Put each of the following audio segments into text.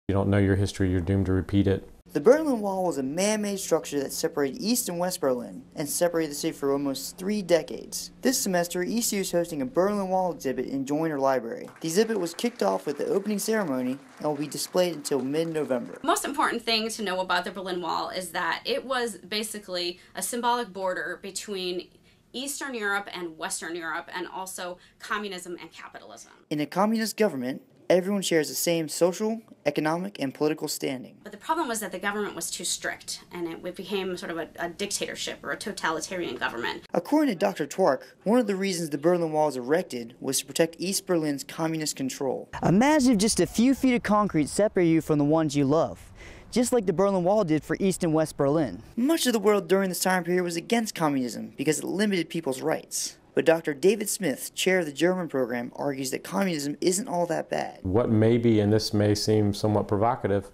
You don't know your history, you're doomed to repeat it. The Berlin Wall was a man-made structure that separated East and West Berlin and separated the city for almost 3 decades. This semester, ECU is hosting a Berlin Wall exhibit in Joyner Library. The exhibit was kicked off with the opening ceremony and will be displayed until mid-November. The most important thing to know about the Berlin Wall is that it was basically a symbolic border between Eastern Europe and Western Europe, and also communism and capitalism. In a communist government, everyone shares the same social, economic, and political standing. But the problem was that the government was too strict, and it became sort of a dictatorship or a totalitarian government. According to Dr. Twark, one of the reasons the Berlin Wall was erected was to protect East Berlin's communist control. Imagine if just a few feet of concrete separate you from the ones you love, just like the Berlin Wall did for East and West Berlin. Much of the world during this time period was against communism because it limited people's rights. But Dr. David Smith, chair of the German program, argues that communism isn't all that bad. What may be, and this may seem somewhat provocative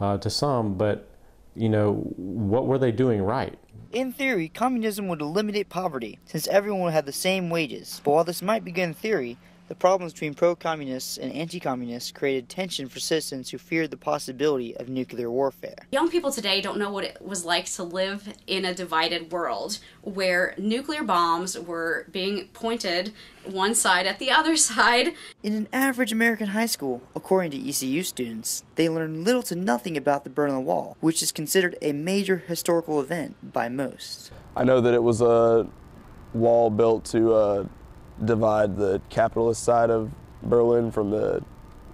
to some, but what were they doing right? In theory, communism would eliminate poverty, since everyone would have the same wages. But while this might be good in theory, the problems between pro-communists and anti-communists created tension for citizens who feared the possibility of nuclear warfare. Young people today don't know what it was like to live in a divided world where nuclear bombs were being pointed one side at the other side. In an average American high school, according to ECU students, they learn little to nothing about the Berlin Wall, which is considered a major historical event by most. I know that it was a wall built to divide the capitalist side of Berlin from the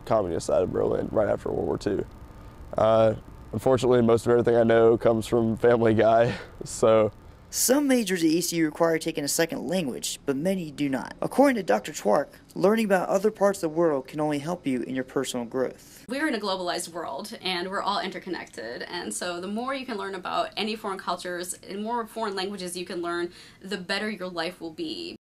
communist side of Berlin right after World War II. Unfortunately, most of everything I know comes from Family Guy, so. Some majors at ECU require taking a second language, but many do not. According to Dr. Twark, learning about other parts of the world can only help you in your personal growth. We're in a globalized world, and we're all interconnected, and so the more you can learn about any foreign cultures and more foreign languages you can learn, the better your life will be.